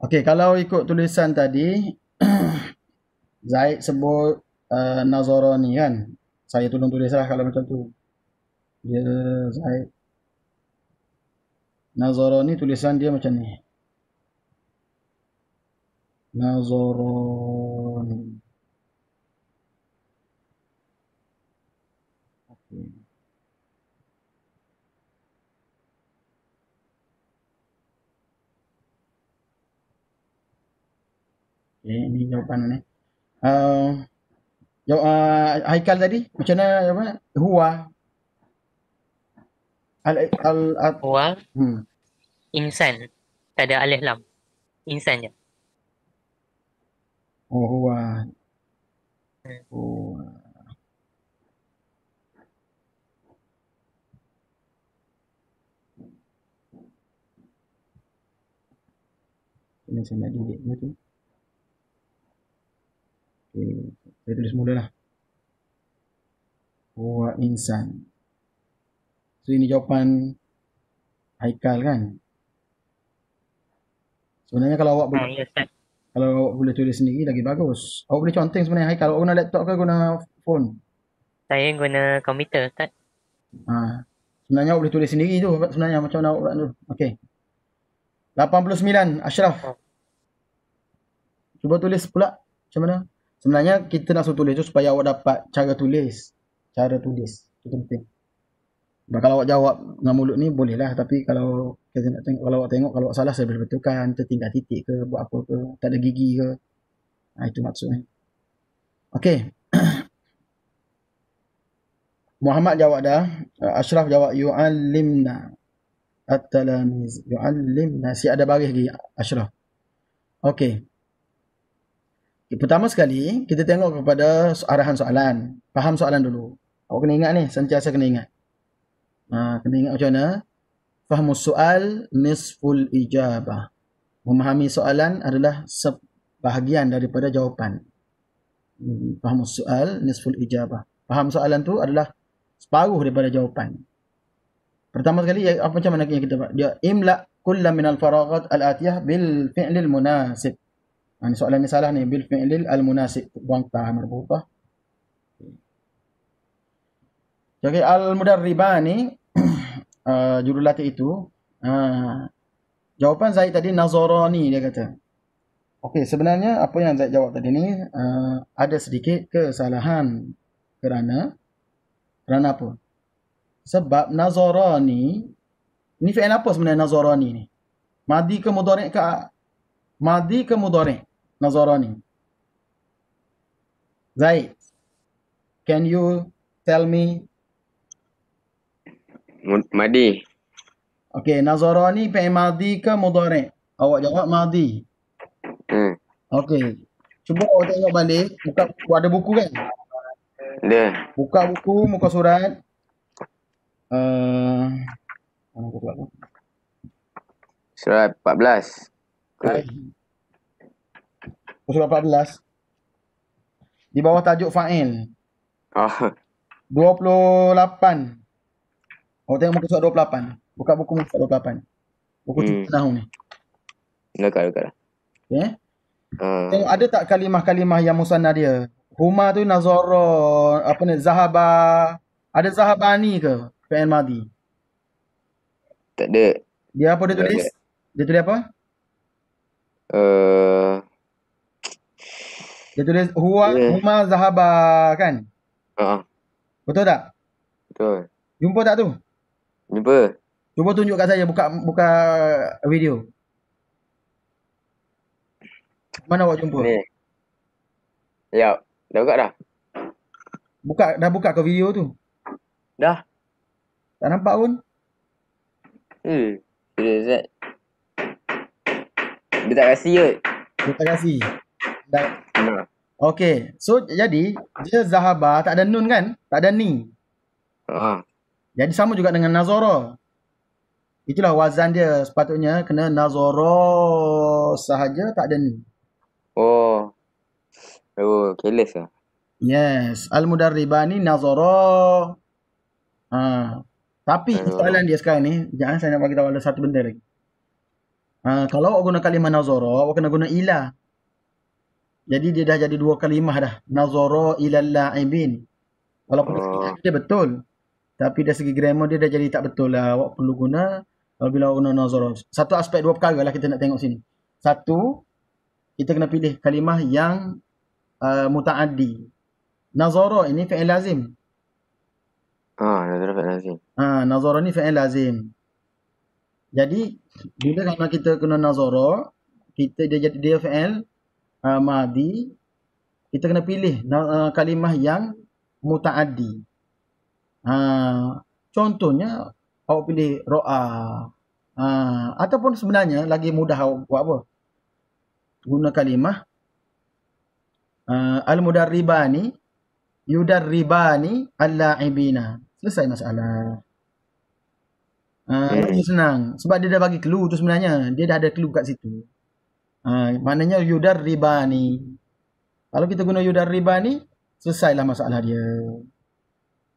Okey, kalau ikut tulisan tadi, Zaid sebut Nazarani kan. Saya tolong tulislah kalau macam tu. Dia Zaid Nazarani, tulisan dia macam ni. Nazarani. Okey. Okay, ini jawapan ni. Haikal tadi macam mana, apa? Huwa al Huwa hmm. insan. Tak ada alif lam. Insan je. Oh, huwa. Hmm. Huwa. Ini saya nak delete dia tu. Okay. Saya tulis mula lah. Huwa insan. So ini jawapan Haikal kan. Sebenarnya kalau awak boleh, Ya, Ustaz. kalau awak boleh tulis sendiri lagi bagus. Awak boleh conteng sebenarnya Haikal. Awak guna laptop ke guna phone? Saya guna komputer, Ustaz. Sebenarnya awak boleh tulis sendiri tu. Sebenarnya macam mana awak buat tu. Okey. 89 Ashraf. Oh. Cuba tulis pula macam mana. Sebenarnya kita nak suruh tulis tu supaya awak dapat cara tulis. Cara tulis. Itu penting. Kalau awak jawab dengan mulut ni boleh lah. Tapi kalau kita nak tengok, kalau awak tengok, kalau awak salah saya boleh betulkan. Tertinggal titik ke, buat apa ke, tak ada gigi ke. Itu maksudnya. Okey. Muhammad jawab dah. Ashraf jawab yu'allimna at-talamiz. Yu'allimna. Si ada baris lagi Ashraf. Okey. Pertama sekali kita tengok kepada arahan soalan. Faham soalan dulu. Awak kena ingat ni, sentiasa kena ingat. Kena ingat macam mana? Fahmus soal nisful ijabah. Memahami soalan adalah sebahagian daripada jawapan. Fahmus soal nisful ijabah. Faham soalan tu adalah separuh daripada jawapan. Pertama sekali, apa macam mana yang kita buat? Dia imla kullam minal faraghat al-atiyah bil fi'lil munasib. Ini soalan ni salah ni, bil fi'lil al-munasib. Buang ta marbutah. Jadi al-mudarribani jurulatih itu, jawapan Zaid tadi Nazarani dia kata. Okey, sebenarnya apa yang Zaid jawab tadi ni ada sedikit kesalahan. Kerana apa? Sebab Nazarani ni fi'il apa sebenarnya Nazarani ni? Madi ke mudhari' ke? Madi ke mudhari'? Nazarani. Zaid, can you tell me? Madi. Okey, Nazarani fi'il madi ke mudhari'? Awak jawab madi. Okey. Cuba awak tengok balik, buka ada buku kan? Ada. Buka buku, muka surat. Mana aku buat tu? Surat 14. Surat 14. Di bawah tajuk fa'il. 28. Awak tengok muka surat 28. Buka buku muka surat 28. Buku cuba nahu ni. Dekat. Okay. Tengok ada tak kalimah-kalimah yang musanna dia? Huma tu nazara, apa ni, zahaba. Ada zahabani ke? Fi'il madi. Tak ada. Dia apa dia tulis? Dia tulis apa? Dia tulis huma zahaba kan? Betul tak? Betul. Jumpa tak tu? Jumpa. Cuba tunjuk kat saya, buka video. Mana awak jumpa? Ni. Ya, dah buka dah. Dah buka ke video tu? Dah. Tak nampak pun? Dia tak kasih kot. Dia tak kasih. Okey. So, jadi, dia zahaba tak ada nun kan? Tak ada ni. Jadi, sama juga dengan nazara. Itulah wazan dia. Sepatutnya kena nazara sahaja, tak ada ni. Careless lah. Yes. Al-mudarribani nazara. Tapi soalan dia sekarang ni, jangan saya nak bagi tahu ada satu benda lagi. Kalau awak guna kalimah nazara, awak kena guna ila. Jadi dia dah jadi dua kalimah dah. Nazara ilal la'ibin. Walaupun dari segi Oh. arti dia betul. Tapi dari segi grammar dia dah jadi tak betul lah. Awak perlu guna, bila awak guna nazara. Satu aspek dua perkara lah kita nak tengok sini. Satu, kita kena pilih kalimah yang muta'addi. Nazara ini fi'il lazim. Nazarah lazim. Nazara ni fi'il lazim. Jadi, bila kalau kita guna nazara, dia fi'il madi, kita kena pilih kalimah yang muta'addi. Contohnya, awak pilih ro'a. Ataupun sebenarnya, lagi mudah awak buat apa? Guna kalimah al-mudarribani yudarribani al-la'ibina. Selesai masalah. Lagi senang. Sebab dia dah bagi clue tu sebenarnya. Dia dah ada clue kat situ. Maknanya yudarribani. Kalau kita guna yudarribani, selesailah masalah dia.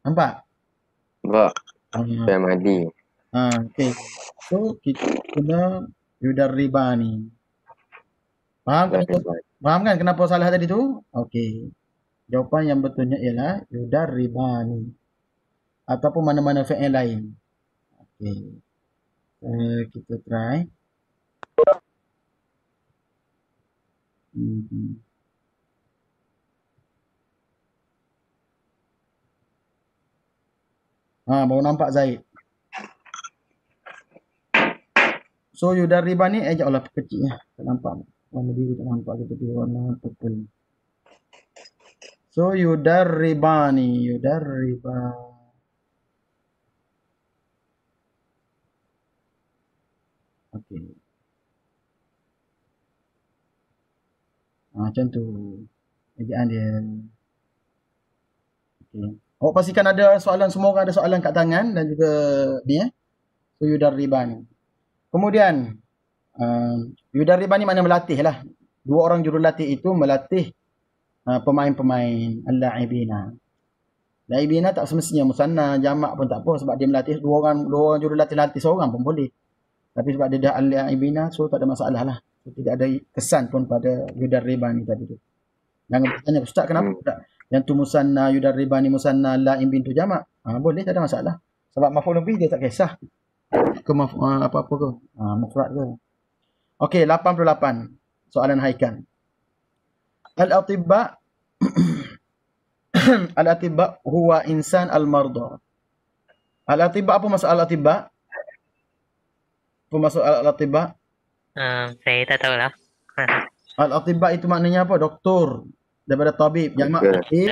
Nampak? Nampak. Fi'il madi. Okay. So, kita guna yudarribani. Faham kan kenapa salah tadi tu? Okey. Jawapan yang betulnya ialah yudarribani. Ataupun mana-mana fi'il lain. Okey. Kita try. Baru nampak Zaid. So yudarribani sekejap lah kecilnya. Tak nampak. Warna biru tak nampak. Kita pilih warna purple. So yudarribani. Okey. Macam tu. Ejaan dia. Okey. Awak pastikan ada soalan, semua orang ada soalan kat tangan dan juga ni So yudarribani. Kemudian yudarribani makna melatih lah. Dua orang jurulatih itu melatih pemain-pemain al-la'ibina. La'ibina tak semestinya musanna, jamak pun tak apa sebab dia melatih dua orang jurulatih latih seorang pun boleh. Tapi sebab dia dah al-la'ibina so tak ada masalah lah. So, tidak ada kesan pun pada yudarribani tadi tu. Jangan bertanya, Ustaz kenapa tak yang tu musanna, yudarribani musanna, la'ibin tu jamak? Boleh, tak ada masalah. Sebab maf'ul bih dia tak kisah. Ke apa-apa ke. Mufrad ke. Okey, 88. Soalan Haikal. Al-atibba Al-atibba huwa insan al-marda. Al-atibba, apa maksud al-atibba? Apa maksud al-atibba? Saya tak tahulah. Al-atibba itu maknanya apa? Doktor. Daripada tabib. Jamak tabib.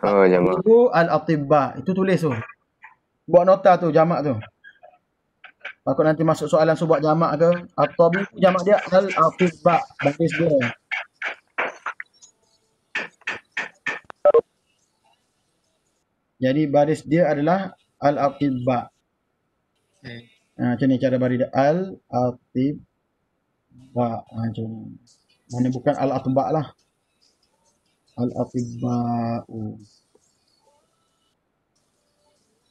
Jamak. Itu al-atibba. Itu tulis tu. Buat nota tu, jamak tu. Takut nanti masuk soalan buat jamak ke. At-tabib jamak dia al-atibba. Baris dia. Jadi baris dia adalah al-atibba. Macam ni cara baris dia. Al-atibba. Macam ni. Mana bukan al-atibba lah. Al-atibba'u.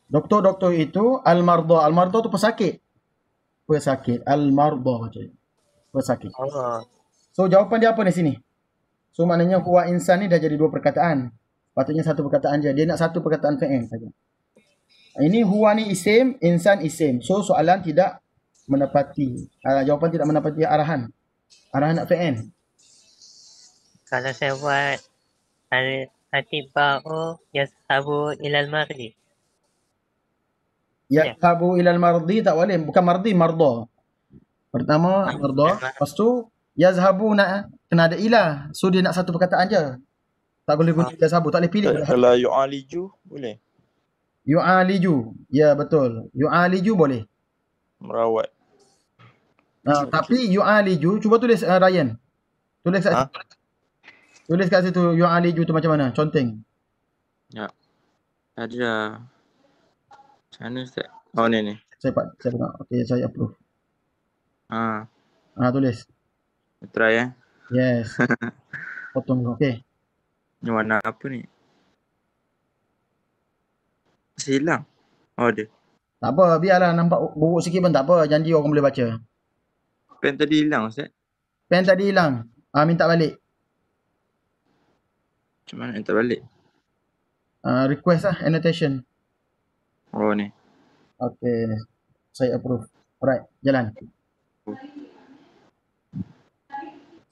Doktor-doktor itu al-marda. Al-marda tu pesakit. Al-marda macam ni. Pesakit. So jawapan dia apa di sini? So maknanya huwa insan ni dah jadi dua perkataan. Patutnya satu perkataan je. Dia nak satu perkataan fi'il saja. Ini huwa ni isim, insan isim. So soalan tidak menepati. Jawapan tidak menepati arahan. Arahan nak fi'il. Kalau saya buat al-atiba'u yazhabu ilal mardi. Yazhabu ilal mardi tak boleh. Bukan mardi, marda. Pertama marda. Lepas tu yazhabu nak kena ada ilah. So dia nak satu perkataan je. Tak boleh guna yazhabu. Tak boleh pilih. Kalau yu'aliju boleh? Yu'aliju. Ya betul. Yu'aliju boleh. Merawat. Tapi yu'aliju. Cuba tulis Ryan. Tulis kat situ. Tulis kat situ yu'aliju tu macam mana? Conteng. Ya. Ada. Macam mana Ustaz? Oh ni. Saya tengok. Okay, saya approve. Tulis. Try Yes. Potong. Okay. Ni warna apa ni? Masih hilang. Oh ada. Tak apa, biarlah nampak buruk sikit pun tak apa. Janji orang boleh baca. Pen tadi hilang Ustaz. Pen tadi hilang. Minta balik. Macam mana nak balik? Request lah, annotation. Oh ni. Okay. Saya approve. Alright, jalan.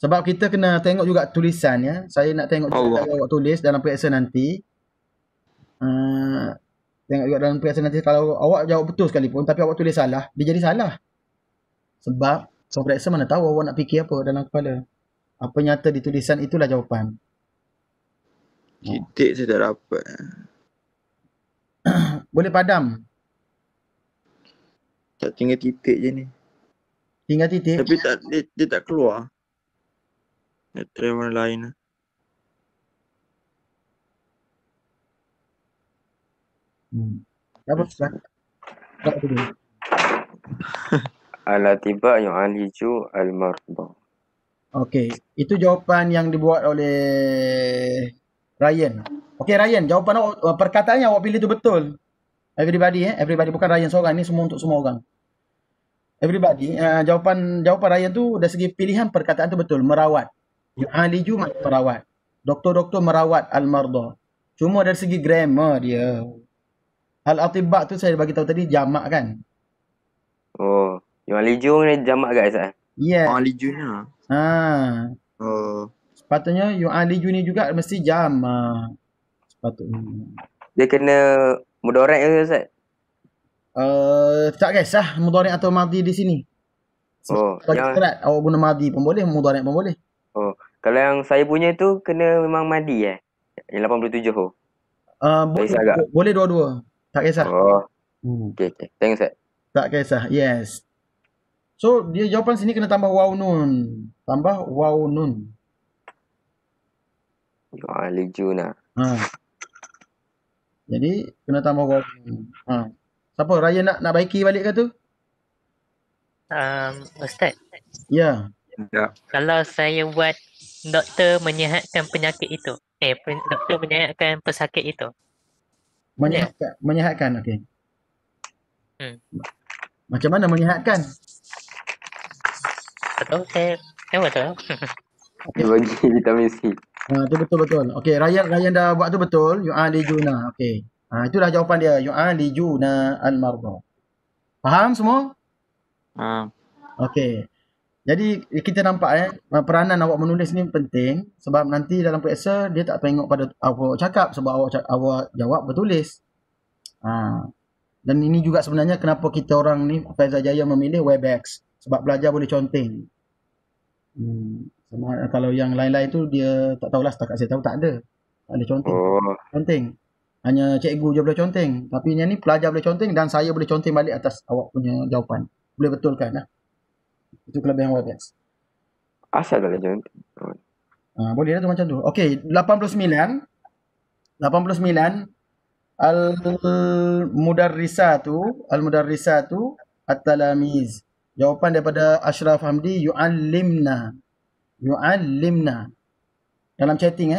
Sebab kita kena tengok juga tulisan ya. Saya nak tengok juga awak tulis dalam periksa nanti. Tengok juga dalam periksa nanti, kalau awak jawab betul sekalipun tapi awak tulis salah, dia jadi salah. Sebab periksa mana tahu awak nak fikir apa dalam kepala. Apa nyata di tulisan itulah jawapan. Titik saya tak dapat. Boleh padam. Tak tinggal titik je ni. Tinggal titik. Tapi tak dia tak keluar. Nak try warna lain lah. Apa susah? Tak dulu. Al-atibak yu'aliju al-marda. Okey, itu jawapan yang dibuat oleh Ryan. Okey Ryan, jawapan awak, perkataannya awak pilih tu betul. Everybody everybody, bukan Ryan seorang, ni semua untuk semua orang. Everybody, jawapan Ryan tu dari segi pilihan perkataan tu betul, merawat. Yu'aliju makna merawat. Doktor-doktor merawat al-marda. Cuma dari segi grammar dia. Al-atibak tu saya bagi tahu tadi jamak kan? Oh, yu'aliju ni jamak kat Ustaz? Yeah. Yu'alijuna. Oh. Sepatutnya yu'aliju ni juga mesti jamak. Sepatutnya. Dia kena mudorek ke Ustaz? Tak kisah mudhari' atau madhi di sini. Bagi syarat awak guna madhi pun boleh, mudhari' pun boleh. Oh, kalau yang saya punya tu kena memang madi Yang 87 tu. Boleh dua-dua. Tak kisah. Oh. Okey. Thanks Ustaz. Tak kisah. Yes. So dia jawapan sini kena tambah waw nun. Tambah waw nun. Yu'alijuna. Jadi kena tambah waw nun. Siapa? Raya nak baiki balik ke tu? Ustaz. Ya. Kalau saya buat doktor menyihatkan penyakit itu. Doktor menyihatkan pesakit itu. Menyihatkan, okey. Macam mana menyihatkan? Betul, saya betul. Dia bagi vitamin C. Itu betul-betul. Okey, Ryan dah buat tu betul. Yu'alijuna. Okey. Itulah jawapan dia. Yu'alijuna al-marda. Faham semua? Okey. Jadi kita nampak peranan awak menulis ni penting sebab nanti dalam periksa dia tak tengok pada awak cakap sebab awak jawab bertulis. Dan ini juga sebenarnya kenapa kita orang ni Faizal Jaya memilih Webex sebab belajar boleh conteng. Kalau yang lain-lain tu dia tak tahulah, setakat saya tahu tak ada. Tak ada conteng. Conteng. Hanya cikgu je boleh conteng. Tapi yang ni pelajar boleh conteng dan saya boleh conteng balik atas awak punya jawapan. Boleh betulkan lah. Itu kelebihan Webex. Asal tak boleh conteng. Boleh lah tu macam tu. Okey, 89 Al-mudarrisatu at-talamiz. Jawapan daripada Ashraf Hamdi, yu'allimna. Dalam chatting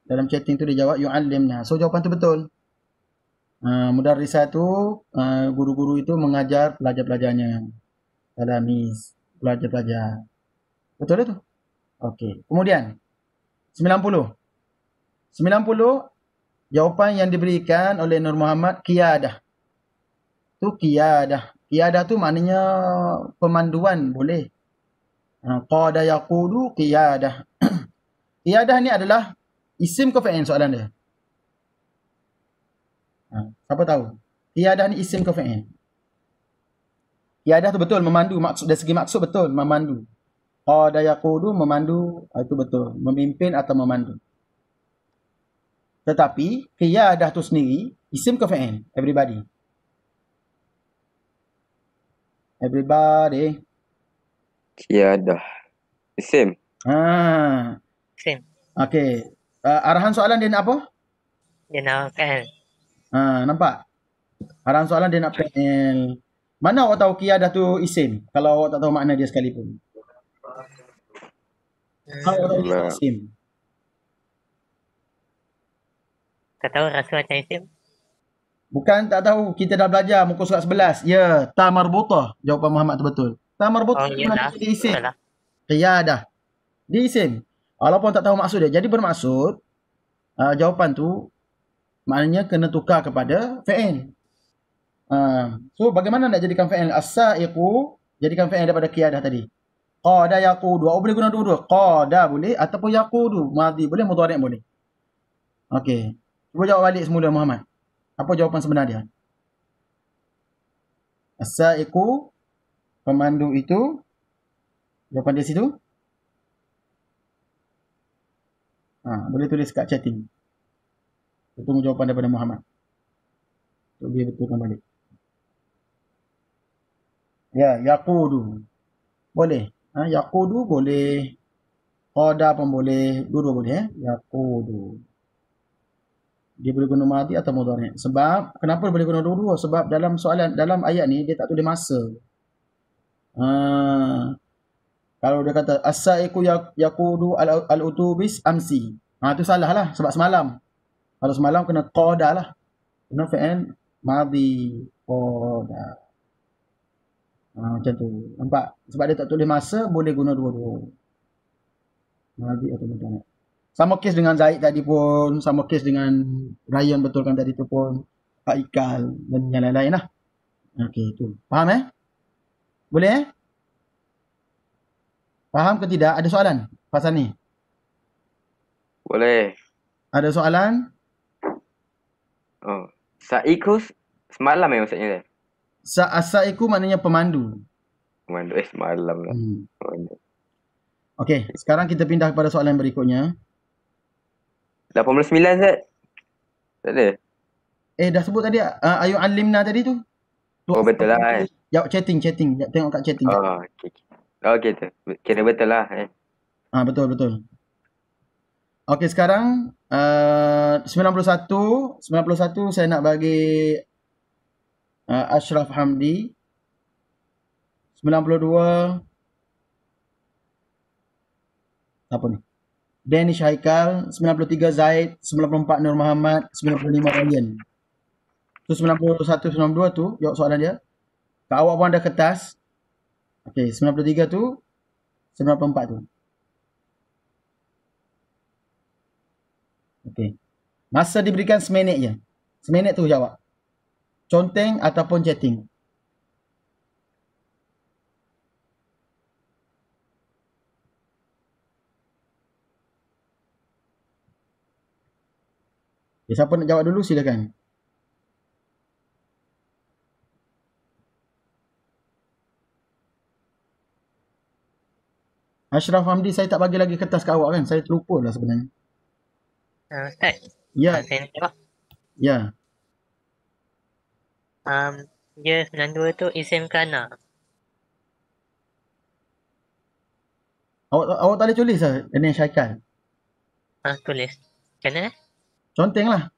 dalam chatting tu dia jawab yu'allimna. So jawapan tu betul. Mudarrisatu, guru-guru itu mengajar pelajar-pelajarnya. Talamiz, pelajar-pelajar. Betul lah tu? Okey. Kemudian 90 jawapan yang diberikan oleh Nur Muhammad qiyadah. Tu qiyadah. Qiyadah tu maknanya pemanduan boleh. Qada yaqudu qiyadah. Qiyadah ni adalah isim ke fa'il soalan dia? Siapa tahu? Qiyadah ni isim ke fa'il? Qiyadah tu betul memandu, maksud dari segi maksud betul memandu. Qada yaqudu memandu, itu betul, memimpin atau memandu. Tetapi qiyadah tu sendiri isim ke fa'il? Everybody. Qiyadah. Isim. Isim. Okey. Arahan soalan dia nak apa? Dia nak fa'il. Nampak? Arahan soalan dia nak fa'il. Mana awak tahu qiyadah tu isim? Kalau awak tak tahu makna dia sekalipun. Kalau awak tahu dia isim. Tak tahu rasa macam isim. Bukan tak tahu, kita dah belajar muka surat 11. Ya, ta marbutah. Jawapan Muhammad tu betul. Tak marbut Oh, iyalah. di isim. Betul lah. Qiyadah. Di isim. Walaupun tak tahu maksud dia. Jadi bermaksud, jawapan tu maknanya kena tukar kepada fi'il. So bagaimana nak jadikan fi'il? As-sa'iqu jadikan fi'il daripada qiyadah tadi. Qada yaqudu. Boleh guna dua-dua. Qada boleh ataupun yaqudu. Madhi boleh, mudhari' boleh. Okey. Cuba jawab balik semula Muhammad. Apa jawapan sebenar dia? As-sa'iqu, pemandu itu. Jawapan dia situ. Boleh tulis kat chatting. Kita tunggu jawapan daripada Muhammad. Untuk dia betulkan balik. Ya, yaqudu. Boleh. Yaqudu boleh. Qada pun boleh. Dua-dua boleh. Yaqudu. Dia boleh guna madhi atau mudhari'. Sebab, kenapa boleh guna dua-dua? Sebab dalam soalan, dalam ayat ni, dia tak tulis masa. Kalau dia kata, as-sa'iqu yaqudu al-utubis amsi. Tu salah lah. Sebab semalam. Kalau semalam kena qada lah. Kena fi'il madhi. Qada. Macam tu. Nampak? Sebab dia tak tulis masa, boleh guna dua-dua. Madhi atau mudhari'. Sama kes dengan Zaid tadi pun. Sama kes dengan Ryan betulkan tadi tu pun. Pak Ikal dan yang lain-lain lah. Okey, tu. Faham Boleh Faham ke tidak? Ada soalan pasal ni? Boleh. Ada soalan? Oh. Sa'iku semalam maksudnya dia. As-sa'iku maknanya pemandu. Pemandu semalam lah. Pemandu. Okey, sekarang kita pindah kepada soalan berikutnya. 89 Zat. Tak ada. Dah sebut tadi ayu alimna tadi tu. Betul lah Jawab chatting. Tengok kat chatting. Okey. Okey tu. Kira betul lah betul. Okey, sekarang 91 saya nak bagi Ashraf Hamdi. 92 apa ni? Danish Haikal. 93 Zaid. 94 Nur Muhammad. 95 Ryan. Tu 91 92 tu jawab soalan dia. Kat awak pun ada kertas. Okey, 93 tu 94 tu. Okey. Masa diberikan seminit je. Seminit tu jawab. Conteng ataupun chatting. Siapa nak jawab dulu silakan. Ashraf Hamdi, saya tak bagi lagi kertas kat awak kan? Saya terlupa lah sebenarnya. Ustaz. Ya. Saya nak jawab. Ya. Dia 92 tu isim kana. Awak tak boleh tulis lah Danish Haikal. Tulis. Macam mana? Conteng lah.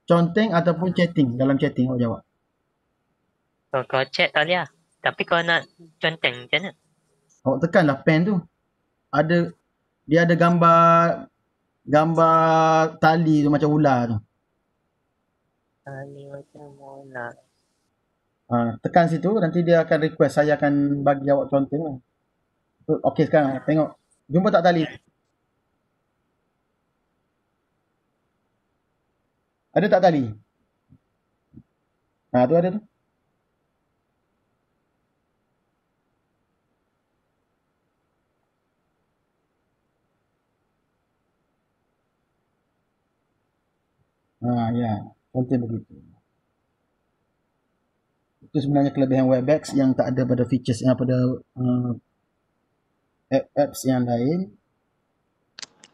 Conteng ataupun chatting. Dalam chatting awak jawab. Kau chat tak boleh lah. Tapi kau nak conteng macam mana? Awak tekanlah pen tu. Dia ada gambar tali tu macam ular tu. Tali macam ular. Tekan situ, nanti dia akan request. Saya akan bagi awak conteng lah. Okey, sekarang tengok. Jumpa tak tali? Ada tak tali? Tu ada tu. Ya. Conteng begitu. Itu sebenarnya kelebihan Webex yang tak ada pada features yang pada apps yang lain.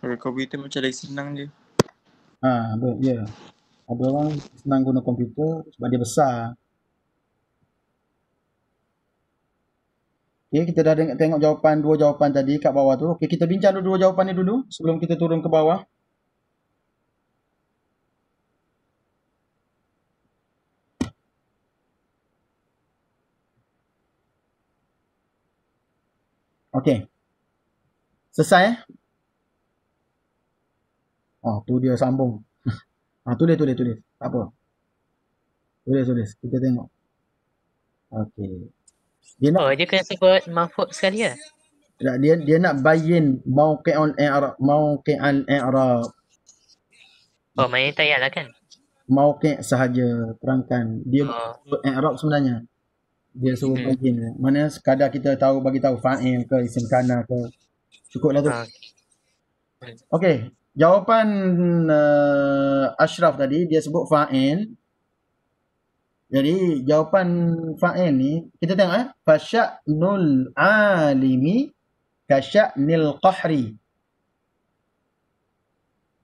Kalau komputer macam lagi senang je. Ya. Ada orang senang guna komputer sebab dia besar. Okey, kita dah tengok dua jawapan tadi kat bawah tu. Okey, kita bincang dua jawapan ni dulu sebelum kita turun ke bawah. Okey. Selesai tu dia sambung. Tulis. Tak apa. Tulis. Kita tengok. Okey. Dia nak Oh, dia kena sebut mahfud sekali lah. dia nak bayin mauqi'ul i'rab. Oh, main tak payahlah kan? Mauqi' sahaja terangkan. Dia Oh. bukan i'rab sebenarnya. Dia suruh Hmm. bayin. Mana sekadar kita bagi tahu fa'il ke isim kana ke. Cukuplah tu. Oh. Okey, jawapan Ashraf tadi dia sebut fa'il. Jadi jawapan fa'il ni kita tengok fasya'nul alimi kasya'nil qahri.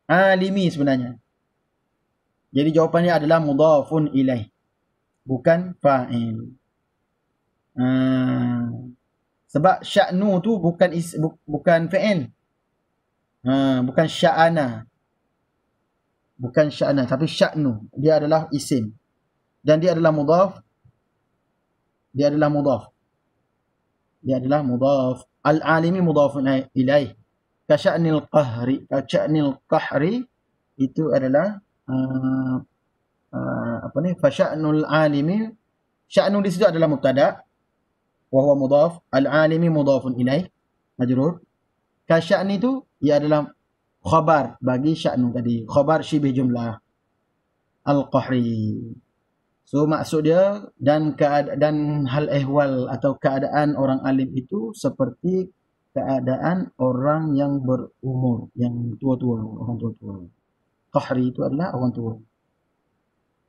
Alimi sebenarnya. Jadi jawapannya adalah mudhafun ilaih. Bukan fa'il. Sebab sya'nu tu bukan fa'il. Bukan sya'ana. Bukan sya'ana tapi sya'nu. Dia adalah isim. Dan dia adalah mudhaf. Dia adalah mudhaf. Al-alimi mudhafun ilaih. Kasya'nil qahri itu adalah fasya'nul alimi. Sya'nu di situ adalah mubtada wa huwa mudhaf. Al-alimi mudhafun ilaih majrur. Kasya'ni tu ia adalah khabar bagi sya'nu tadi. Khabar syibih jumlah. Al-qahri. So maksud dia dan hal ehwal atau keadaan orang alim itu seperti keadaan orang yang berumur, yang tua-tua, orang tua-tua. Qahri itu adalah orang tua.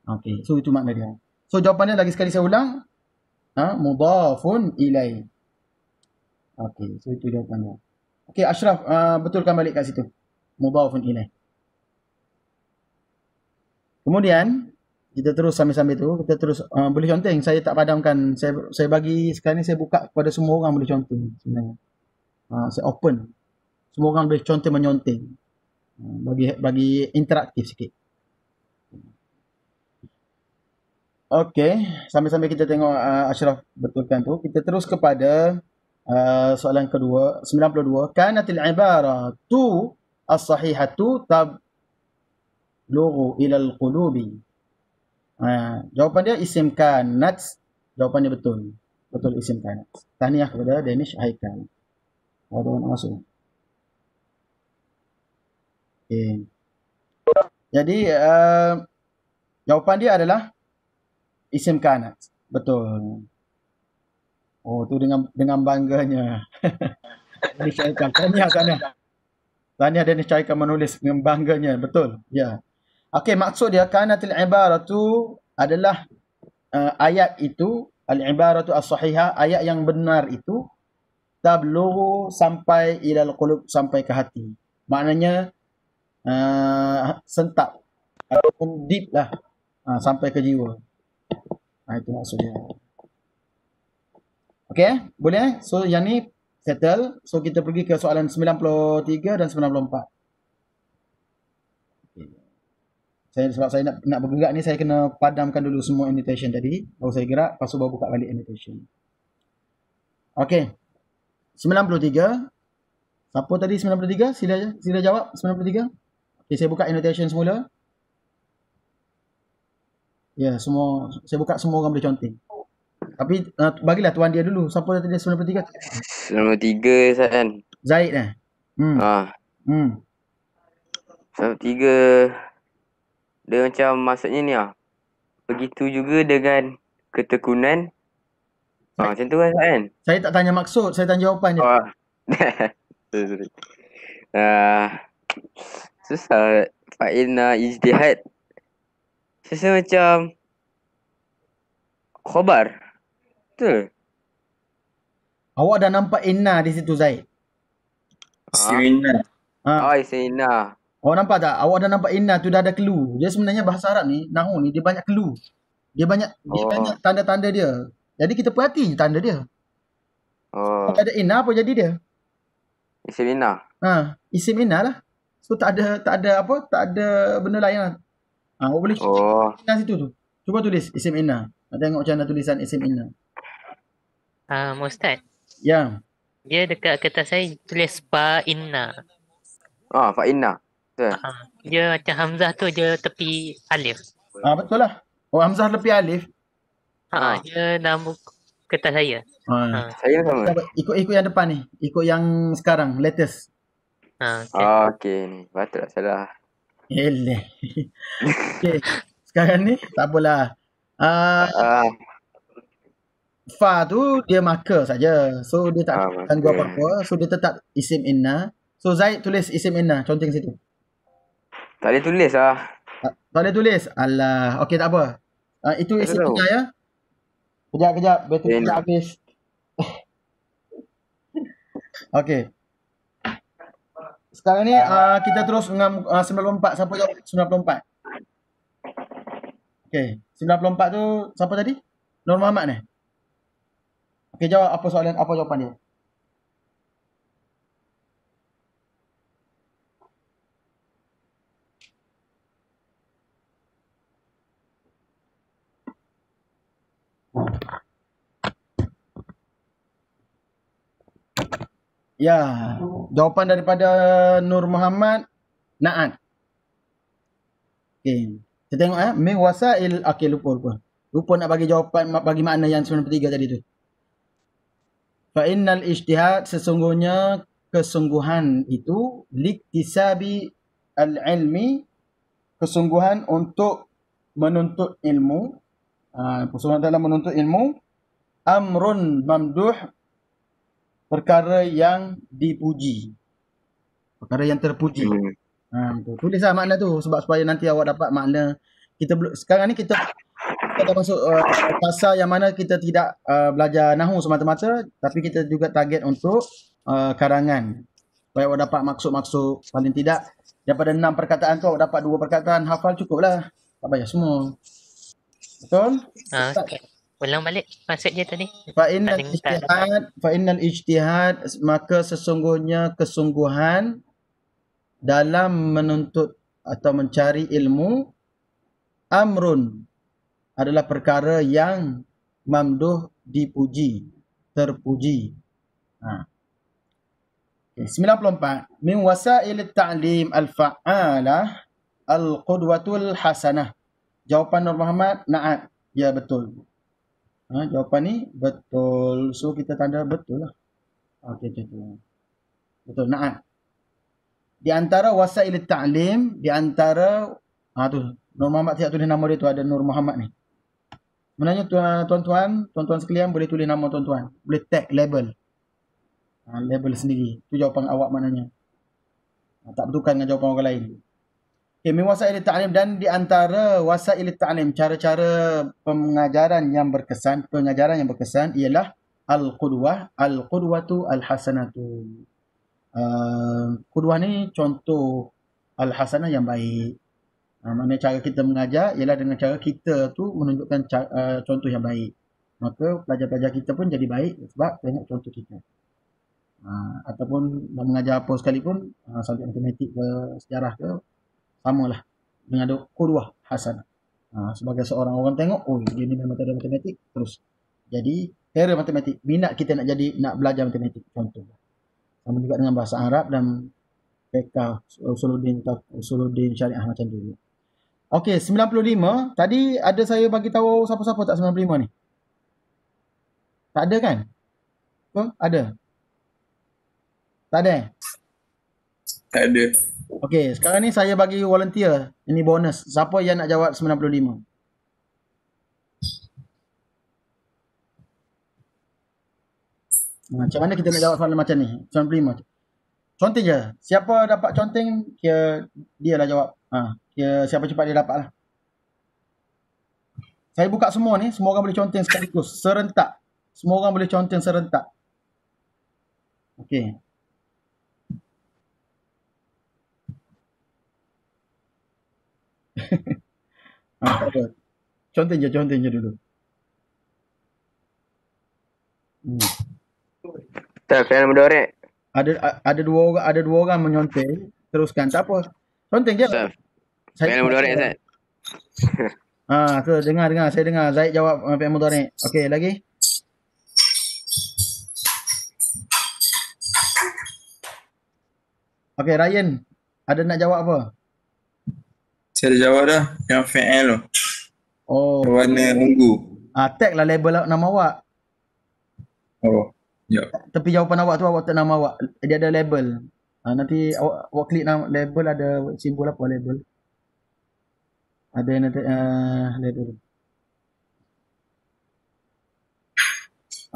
Okey, so itu makna dia. So jawapannya lagi sekali saya ulang, mudhafun ilaih. Okey, so itu jawapannya. Okey, Ashraf, betulkan balik kat situ. Mudhafun ilaih. Kemudian kita terus sambil-sambil tu, kita terus boleh conteng. Saya tak padamkan. Saya bagi sekarang ni saya buka kepada semua orang boleh conteng sebenarnya. Saya open. Semua orang boleh conteng menyonteng. Bagi interaktif sikit. Okey, sambil-sambil kita tengok Ashraf betulkan tu, kita terus kepada soalan kedua, 92. Kanatil ibaratu as-sahihatu tablughu ila al-qulubi. Jawapan dia isim kanat. Jawapannya betul. Betul isim kanat. Tahniah kepada Danish Haikal. Ada orang nak masuk. Okay. Jadi jawapan dia adalah isim kanat. Betul. Oh, tu dengan bangganya. Danish Haikal. Tahniah Danish Haikal menulis dengan bangganya. Betul. Ya. Okey, maksud dia kanatil ibaratu adalah ayat itu, al-ibaratu as-sahihah, ayat yang benar itu tablughu sampai ilal qulub, sampai ke hati. Maknanya sentap ataupun deep lah, sampai ke jiwa. Itu maksudnya. Okey, boleh? So yang ni settle. So kita pergi ke soalan 93 dan 94. Sebab saya nak bergerak ni, saya kena padamkan dulu semua annotation tadi. Baru saya gerak, lepas tu baru buka balik annotation. Okey. 93. Siapa tadi 93? Sila jawab 93. Okey, saya buka annotation semula. Ya, semua saya buka, semua orang boleh conteng. Tapi bagilah tuan dia dulu. Siapa tadi 93? 93 kan. Zaid eh? 93 dia macam maksudnya ni begitu juga dengan ketekunan. Macam tu kan? Saya tak tanya maksud, saya tanya jawapan dia. Sorry. Susah. Fa'ilna ijtihad. Susah macam khabar. Betul? Awak dah nampak inna di situ, Zaid? Sirina. Isina. Awak nampak tak? Awak dah nampak inna tu dah ada clue. Dia sebenarnya bahasa Arab ni, nahu ni, dia banyak clue. Dia banyak tanda-tanda dia. Jadi kita perhati je tanda dia. Kalau ada inna, apa jadi dia? Isim inna. Isim inna lah. So tak ada benda lain lah. Awak boleh cek inna situ tu. Cuba tulis isim inna. Nak tengok macam mana tulisan isim inna. Ustaz. Ya. Dia dekat kertas saya tulis fa inna. Fa'inna. Betul. Dia macam hamzah tu dia tepi alif. Betul lah. Oh, hamzah tepi alif. Dia dalam kertas saya. Ha. Saya sama. Ikut yang depan ni. Ikut yang sekarang, latest. Okey. Okey ni. Patutlah salah. Eleh. Okey. Sekarang ni, tak apalah. Ah, Fa tu dia marker saja. So dia tak marker. ganggu apa-apa. So dia tetap isim inna. So Zaid tulis isim inna. Conteng situ. Tak boleh tulis lah. Tak boleh tulis. Alah. Okey, tak apa. Itu Tak isim tahu. inna ya. Kejap. Bateri Inna. tak habis. Okey. Sekarang ni kita terus dengan 94. Siapa jawab 94? Okey. 94 tu siapa tadi? Nur Muhammad ni? Okey, jawab apa soalan, apa jawapan dia? Ya, jawapan daripada Nur Muhammad, Na'at. Okey. Kita tengok min wasail. Okey, lupa. Lupa nak bagi jawapan, bagi makna yang 93 tadi tu. Fa innal ijtihad, sesungguhnya kesungguhan itu, liktisabi al-ilmi, kesungguhan untuk menuntut ilmu. Kesungguhan dalam menuntut ilmu. Amrun mamduh, perkara yang dipuji. Perkara yang terpuji. Tulislah makna tu sebab supaya nanti awak dapat makna. Sekarang ni kita dah masuk fasa yang mana kita tidak belajar nahu semata-mata, tapi kita juga target untuk karangan. Supaya awak dapat maksud-maksud, paling tidak daripada 6 perkataan tu awak dapat 2 perkataan, hafal cukuplah. Tak payah semua. Betul? Okey. Ulang balik maksud dia tadi. Fa innal ijtihad, maka sesungguhnya kesungguhan dalam menuntut atau mencari ilmu, amrun, adalah perkara yang mamduh, dipuji, terpuji. 94. Min wasail at-ta'lim al-fa'alah al-qudwatul hasanah. Jawapan Nur Muhammad, na'at. Ya, betul. Jawapan ni betul. So kita tanda betul lah. Okey, betul, na'at. Di antara wasail at-ta'lim, di antara tu Nur Muhammad tidak tulis nama dia tu, ada Nur Muhammad ni. Sebenarnya tuan-tuan sekalian boleh tulis nama tuan-tuan. Boleh tag label. Label sendiri. Tu jawapan awak maknanya. Tak bertukar dengan jawapan orang lain. Okay, min wasail ta'lim, dan di antara wasail ta'lim, cara-cara pengajaran yang berkesan ialah al-qudwah, al-qudwatu al-hasanatu. Qudwah ni contoh, al-hasanah yang baik. Maknanya cara kita mengajar ialah dengan cara kita tu menunjukkan contoh yang baik. Maka pelajar-pelajar kita pun jadi baik sebab tengok contoh kita. Ataupun mengajar apa sekalipun, subjek matematik ke sejarah ke, samalah dengan ada qudwah hasanah. Sebagai seorang orang tengok, oh dia ni memang ada matematik, terus jadi cara matematik. Minat kita nak belajar matematik, contoh. Sama juga dengan bahasa Arab dan fiqh, usuluddin syariah macam tu. Okey, 95. Tadi ada saya bagi tahu siapa-siapa tak 95 ni? Tak ada kan? Ada? Tak ada? Tak ada. Okey, sekarang ni saya bagi volunteer. Ini bonus. Siapa yang nak jawab 95? Macam mana kita nak jawab soalan macam ni? 95. Conteng je. Siapa dapat conteng, kira dia lah jawab. Kira siapa cepat dia dapat lah. Saya buka semua ni. Semua orang boleh conteng sekaligus. Serentak. Semua orang boleh conteng serentak. Okey. Tak apa. Conteng je dulu. Tak, fi'il mudhari'. Ada dua orang menyonteng. Teruskan. Tak apa. Conteng je. Fi'il mudhari' Ustaz. Tu dengar. Saya dengar. Zaid jawab fi'il mudhari'. Okey, lagi. Okey, Ryan. Ada nak jawab apa? Saya dah jawab dah. Yang fi'il tu. Oh. Warna ungu. Tag lah label nama awak. Oh, ya. Tepi jawapan awak tu awak tak nama awak. Dia ada label. Nanti awak klik nama label, ada simbol apa label. Ada nanti label.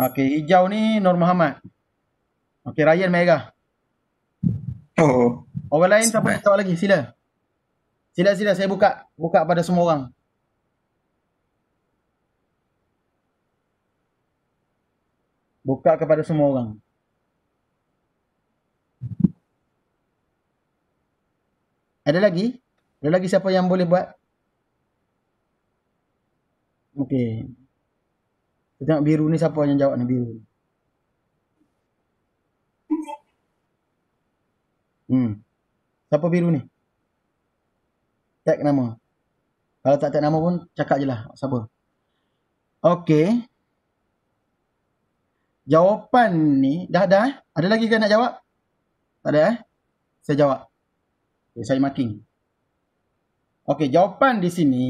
Okey, hijau ni Nur Muhammad. Okey, Ryan merah. Oh, Orang lain siapa Sampai. nak jawab lagi? Sila. Sila saya buka pada semua orang. Buka kepada semua orang. Ada lagi? Ada lagi siapa yang boleh buat? Okey. Kita tengok biru ni siapa yang jawab ni biru. Siapa biru ni? Tag nama. Kalau tak tag nama pun cakap je lah siapa. Okey. Jawapan ni dah eh? Ada lagi ke nak jawab? Tak ada Saya jawab. Okay, saya marking. Okey, jawapan di sini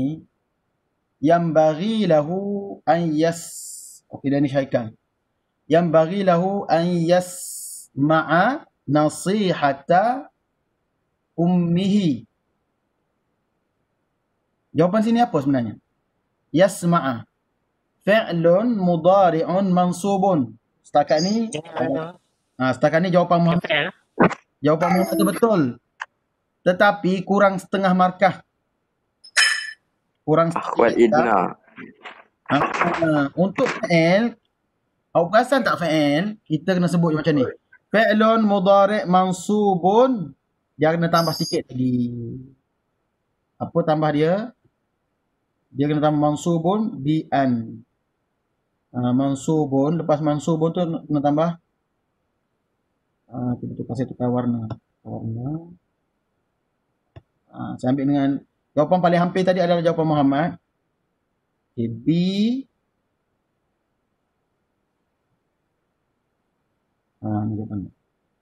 yang bagi lahu an Okey, dah ni syaikan. Yang bagi lahu an yasma'a nasihata ummihi. Jawapan sini apa sebenarnya? Yasma'a. Fi'lun mudari'un mansubun. Setakat ni jawapan Muhammad. Jawapan Muhammad tu betul. Tetapi kurang setengah markah. Kurang Akhwat Idna. Untuk fa'il, awak perasan tak fa'il? Kita kena sebut macam ni. Fi'lun mudari' mansubun. Dia kena tambah sikit lagi. Apa tambah dia? Dia kena tambah mansubun bi an. Mansubun, lepas mansubun tu kena tambah kita tukar warna. Saya ambil dengan jawapan paling hampir tadi adalah jawapan Muhammad. Okay, B. Ni jawapan.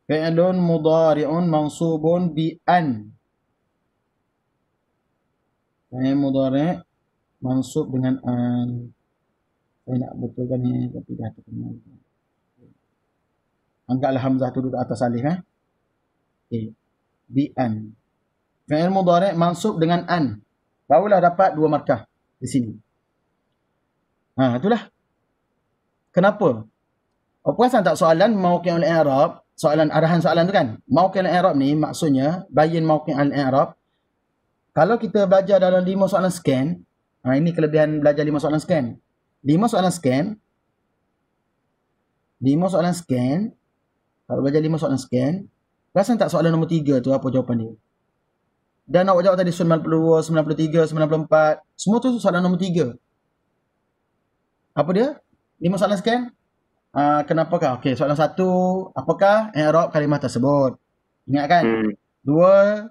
Fi'lun mudari'un mansubun bi an. Fi'il mudari' mansub dengan an. Saya nak betulkan ni tapi dah terkenal. Anggaplah hamzah tu duduk atas alif Okay. Bi an. Fi'il mudhari' mansub dengan an. Barulah dapat 2 markah di sini. Itulah. Kenapa? Awak perasan tak soalan mawqi' al-i'rab, soalan arahan soalan tu kan? Mawqi' al-i'rab ni maksudnya bayin mawqi' al-i'rab. Kalau kita belajar dalam 5 soalan scan, ini kelebihan belajar 5 soalan scan. 5 soalan scan. Kalau belajar 5 soalan scan, perasan tak soalan nombor 3 tu apa jawapan dia? Dan awak jawab tadi 92, 93, 94. Semua tu soalan nombor 3. Apa dia? 5 soalan scan. Kenapakah? Okey, soalan 1, apakah i'rab kalimah tersebut? Ingat kan? 2,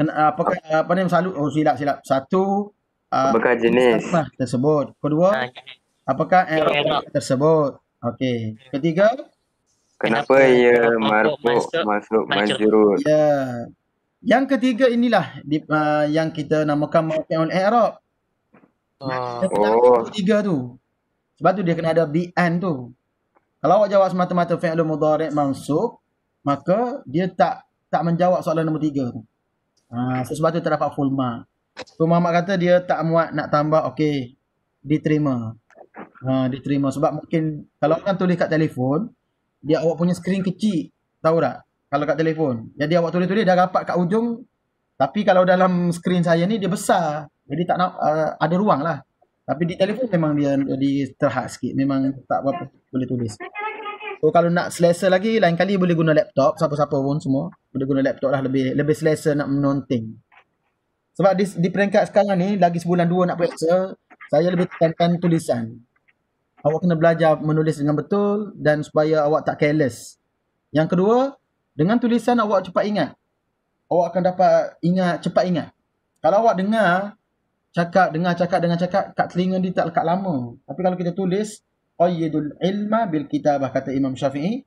apakah selalu silap. 1, apakah jenis kalimah tersebut? Kedua, apakah i'rab kalimah tersebut? Okey. Ketiga, kenapa ia marfu' masuk majrur? Ya. Yang ketiga inilah yang kita namakan mawqi'ul i'rab. Ketiga tu. Sebab tu dia kena ada bi'an tu. Kalau awak jawab semata-mata fi'lun mudhari' mansub, maka dia tak menjawab soalan nombor 3 tu. Sebab tu tak dapat full mark. So Muhammad kata dia tak muat nak tambah, okey, diterima. Diterima sebab mungkin kalau orang tulis kat telefon, dia awak punya skrin kecil, tahu tak? Kalau kat telefon. Jadi awak tulis-tulis dah rapat kat ujung. Tapi kalau dalam skrin saya ni dia besar. Jadi tak nak ada ruang lah. Tapi di telefon memang dia jadi terhad sikit. Memang tak apa boleh tulis. So kalau nak selesa lagi, lain kali boleh guna laptop. Siapa-siapa pun semua boleh guna laptop lah, lebih selesa nak menonting. Sebab di peringkat sekarang ni, lagi sebulan 2 nak periksa, saya lebih tekankan tulisan. Awak kena belajar menulis dengan betul dan supaya awak tak careless. Yang kedua, dengan tulisan awak cepat ingat. Awak akan dapat cepat ingat. Kalau awak dengar cakap, kat telinga dia tak lekat lama. Tapi kalau kita tulis, qayyidul ilma bil kitabah, kata Imam Syafi'i.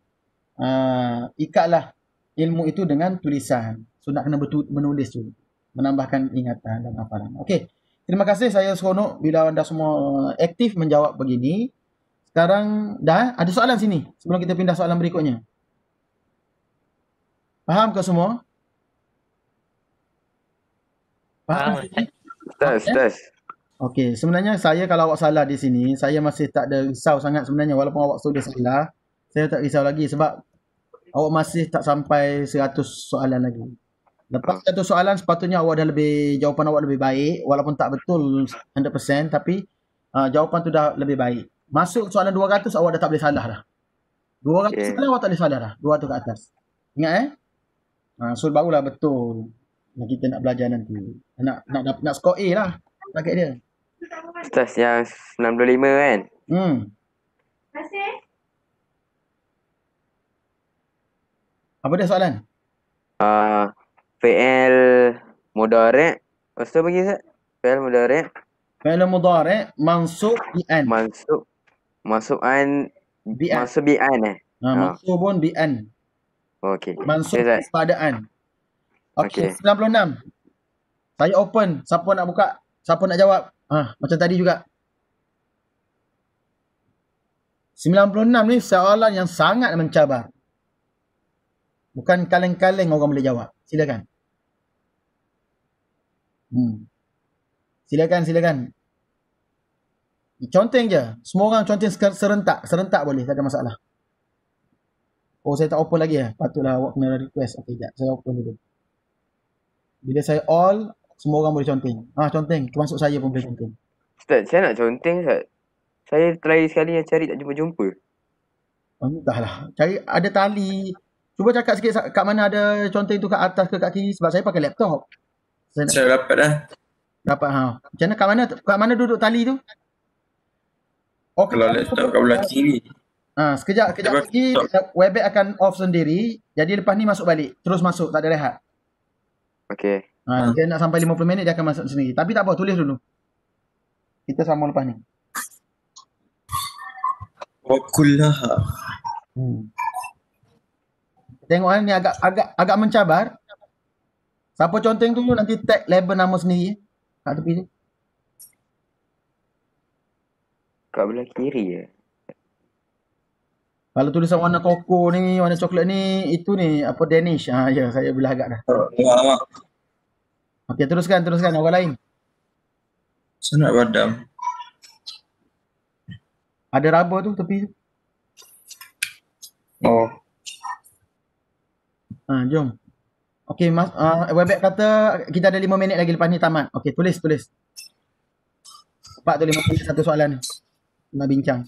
Ikatlah ilmu itu dengan tulisan. So nak kena menulis tu. Menambahkan ingatan dan hafalan. Okey. Terima kasih, saya seronok bila anda semua aktif menjawab begini. sekarang dah ada soalan sini sebelum kita pindah soalan berikutnya. Faham ke semua? Faham? Faham, Ustaz. Ustaz. Okey, sebenarnya saya kalau awak salah di sini, saya masih tak ada risau sangat sebenarnya walaupun awak sudah salah. Saya tak risau lagi sebab awak masih tak sampai 100 soalan lagi. Lepas 100 soalan sepatutnya awak dah lebih, jawapan awak lebih baik walaupun tak betul 100% tapi jawapan tu dah lebih baik. Masuk soalan 200 awak dah tak boleh salah dah. 200 Okay. soalan awak tak boleh salah dah. 200 ke atas. Ingat so barulah betul. Yang kita nak belajar nanti. Nak skor A lah target dia. Ustaz yang 95 kan? Apa dia soalan? Fi'il mudhari'. Ustaz bagi Ustaz. Fi'il mudhari'. Fi'il mudhari' mansub bi'an. Masuk an. Bi'an. Masuk bi'an Mansubun bi'an. Okey. Mansub Okay, Ustaz. padaan. Okey, Okey. 96. Saya open. Siapa nak buka? Siapa nak jawab? Macam tadi juga. 96 ni soalan yang sangat mencabar. Bukan kaleng-kaleng orang boleh jawab. Silakan. Silakan. Conteng je. Semua orang conteng serentak. Serentak boleh, tak ada masalah. Oh, saya tak open lagi ya. Patutlah awak kena request. Okey, sekejap. Saya open dulu. Bila saya all, semua orang boleh conteng. Conteng. Termasuk saya pun boleh conteng. Ustaz, saya nak conteng Ustaz. Saya try sekali yang cari tak jumpa-jumpa. Entahlah. Cari ada tali. Cuba cakap sikit kat mana ada conteng tu, kat atas ke kat kiri. Sebab saya pakai laptop. Saya dapat dah. Dapat Macam mana kat mana duduk tali tu? Kalau laptop kat belah kiri. Sekejap lagi Webex akan off sendiri. Jadi lepas ni masuk balik. Terus masuk, tak ada rehat. Okey. Dia nak sampai 50 minit dia akan masuk sendiri. Tapi tak apa, tulis dulu. Kita sambung lepas ni. Wa kullaha. Tengok ni agak mencabar. Siapa conteng tu nanti tag label nama sendiri kat tepi tu. Kat belah kiri je. Kalau tulisan warna koko ni, warna coklat ni, itu ni apa Danish. Ya, saya belah agak dah. Lama. Okey, teruskan orang lain. Saya nak padam. Ada rubber tu tepi tu. Oh. Jom. Okey, Webex kata kita ada 5 minit lagi lepas ni tamat. Okey, tulis. Cepat tu 5 minit satu soalan ni. Nak bincang.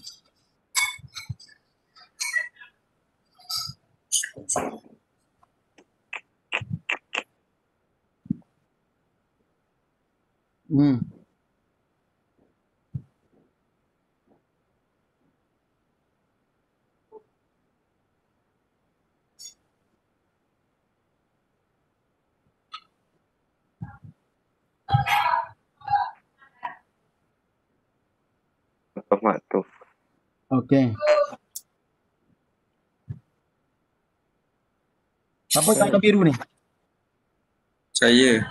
Maktuf. Okey. Apa tanda biru ni? Saya.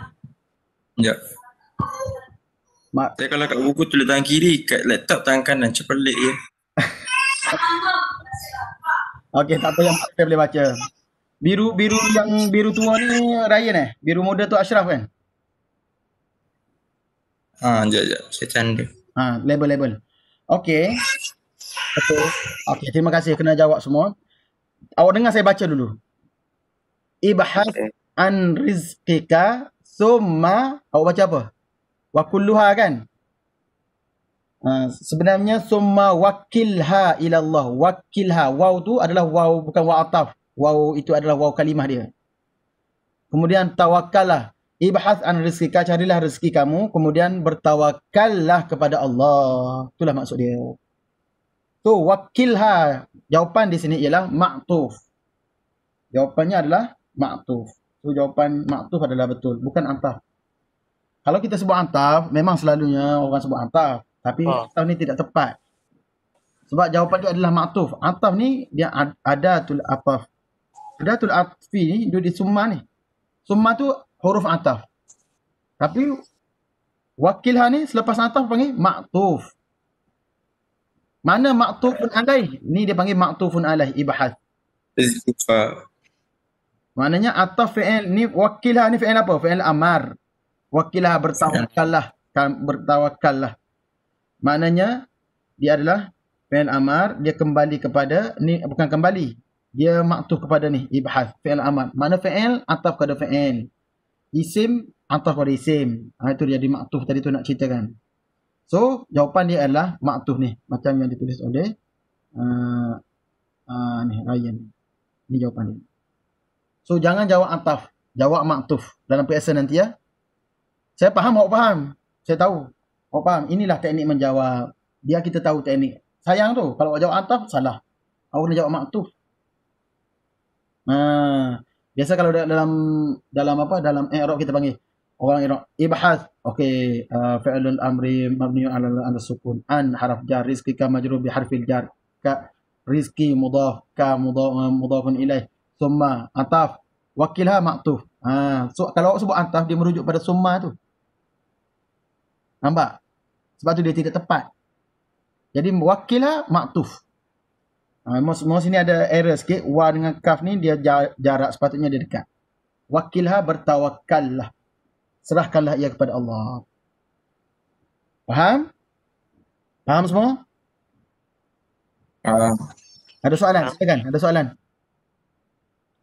Sekejap. Saya kalau kat buku tulis tangan kiri, kat laptop tangan kanan. Macam pelik je. Okey, tak apa, yang saya boleh baca. Biru yang biru tua ni Ryan Biru muda tu Ashraf kan? Sekejap. Saya canda. Label. Okey. Okey, terima kasih kena jawab semua. Awak dengar saya baca dulu. Ibhas an rizqika summa, awak baca apa? Wa kulluha kan? Sebenarnya summa wakilha ila Allah. Wakilha, waw tu adalah waw, bukan waw ataf. Waw itu adalah waw kalimah dia. Kemudian tawakkallah. Ibhas an rizqika, carilah rezeki kamu, kemudian bertawakallah kepada Allah. Itulah maksud dia. Tu wakilha, jawapan di sini ialah ma'tuf. Jawapannya adalah ma'tuf. Tu jawapan ma'tuf adalah betul, bukan antaf. Kalau kita sebut antaf, memang selalunya orang sebut antaf, tapi antaf ni tidak tepat. Sebab jawapan dia adalah ma'tuf. Antaf ni dia adatul ataf. Adatul atfi ni dia di summa ni. Summa tu huruf ataf. Tapi wakilha ni selepas ataf panggil ma'tuf. Mana maktufun alaih? Ni dia panggil maktufun alaih, ibahas. الزفاف Maknanya ataf fi'il ni wakilah ni fi'il apa? Fi'il amar. Wakilah bertawakallah, bertawakallah. Maknanya dia adalah fi'il amar, dia kembali kepada ni, bukan kembali. Dia maktuf kepada ni, ibhas, fi'il amar. Mana fi'il ataf kepada fi'il. Isim ataf pada isim. Itu dia di maktuf tadi tu nak ceritakan. So, jawapan dia adalah maktuf ni, macam yang ditulis oleh ni Ryan. Ni jawapan dia. So, jangan jawab ataf, jawab maktuf dalam PSN nanti ya. Saya faham, awak faham. Saya tahu. Awak faham. Inilah teknik menjawab. Biar kita tahu teknik. Sayang tu. Kalau awak jawab ataf, salah. Awak kena jawab maktuf. Biasa kalau dalam apa? Dalam i'rab kita panggil. Orang i'rab. Ibhas. Okey. Fi'lul amri mabniun ala sukun. An haraf jar. Rizqika majrur bi harfil jar. Ka rizqi mudhaf. Ka mudhafun ilaih. Summa ataf. Wakilha maktuf. So kalau awak sebut ataf, dia merujuk pada summa tu. Nampak? Sebab tu dia tidak tepat. Jadi wakilha maktuf. Mau sini ada error sikit. Wa dengan kaf ni dia jarak, sepatutnya dia dekat. Wakilha bertawakallah. Serahkanlah ia kepada Allah. Faham? Faham semua? Ada soalan? Silakan. Ada soalan?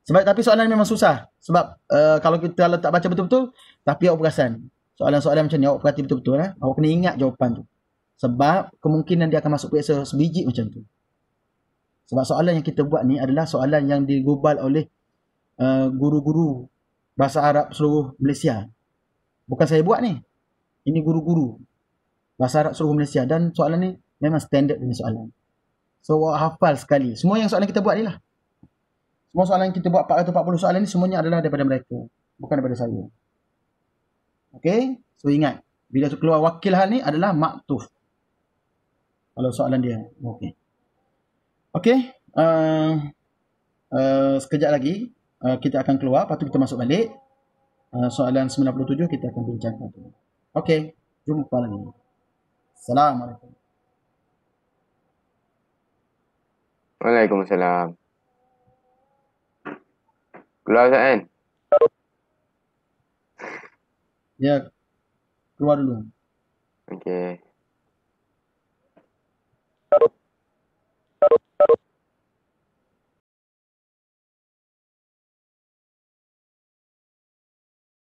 Tapi soalan memang susah. Sebab kalau kita tak baca betul-betul, tapi awak perasan. Soalan-soalan macam ni awak perhati betul-betul. Awak kena ingat jawapan tu. Sebab kemungkinan dia akan masuk periksa sebiji macam tu. Sebab soalan yang kita buat ni adalah soalan yang digubal oleh guru-guru bahasa Arab seluruh Malaysia. Bukan saya buat ni. Ini guru-guru bahasa Arab seluruh Malaysia. Dan soalan ni memang standard punya soalan. So awak hafal sekali. Semua yang soalan kita buat ni lah. Semua soalan yang kita buat 440 soalan ni semuanya adalah daripada mereka. Bukan daripada saya. Okay? So ingat. Bila keluar wakil hal ni adalah maktuf. Kalau soalan dia. Okay. Okay. Sekejap lagi. Kita akan keluar. Lepas tu kita masuk balik. Soalan 97 kita akan bincangkan. Okay. Jumpa lagi. Assalamualaikum. Waalaikumsalam. Keluar Ustaz kan? Ya. Keluar dulu. Okey.